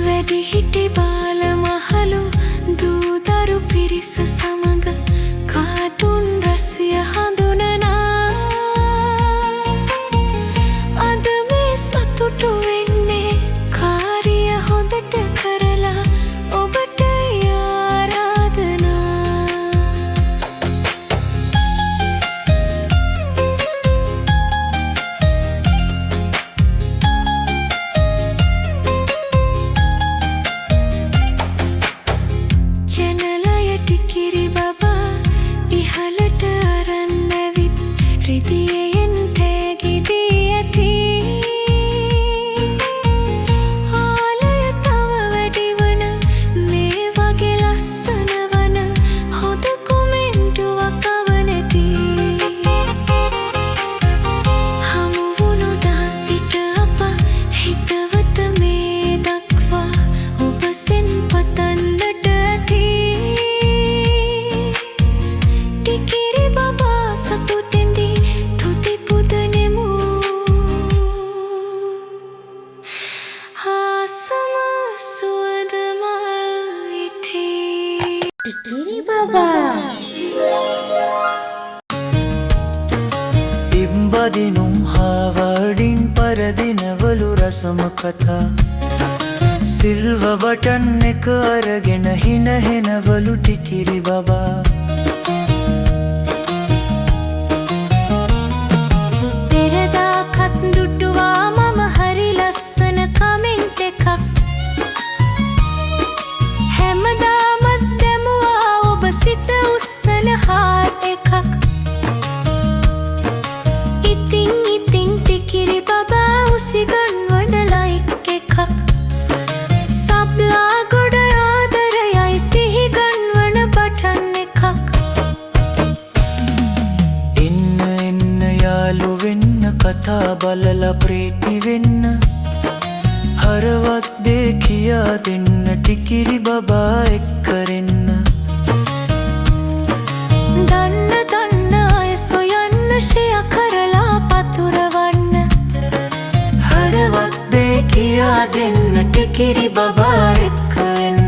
වැඩිහිටි බාල මහලු දූදරු පිරිස සමග කාටුන් රසය හඳුනනා අද මේ සතුටු වෙන්නේ කාරිය හොඳට කරලා ඔබට ආරාධනා ජනලයට කිරි බබා ඉහළට අරන් ඇවිත් රිදියෙන් තෑගි දී ඇති ආලය තව වැඩි වන මේ වගේ ලස්සන වන හොඳ කොමෙන්ටුවක් අවනැති හමු වුණු දා සිට අප හිතවත මේ දක්වා ඔබ සෙන් පතන්නට ඇති ටිකිරි බබා සතුටෙන්දී තුති පුදනෙමු ආසම සුවඳ මල් ඉතේ ටිකිරි බබා ඉම්බදිනුම් හාවඩින් පරදිනවලු රසම කතා සිල්ව බටන් එක අරගෙන හිනහෙනවලු ටිකිරි බබා පෙරදා කත් දුටුවා මම හරි ලස්සන කමෙන්ට් එකක් හැමදාමත් දැමුවා ඔබ සිත උස්සන හාට් එකක් ඉතින් ටිකිරි බබා උසිගන්වන ලයික් එකක් සබ්ලා ගොඩ ආදරයයි සිහිගන්වන බටන් එකක් එන්න යාළු වෙන්න කතා බලලා ප්‍රීති වෙන්න හරවත් දේ කියා දෙන්න ටිකිරි බබා එක්කරෙන්න දන්න අය සොයන්න ෂෙයා කරලා පතුරවන්න හරවත් දේ කියා දෙන්න ටිකිරි බබා එක්කරෙන්න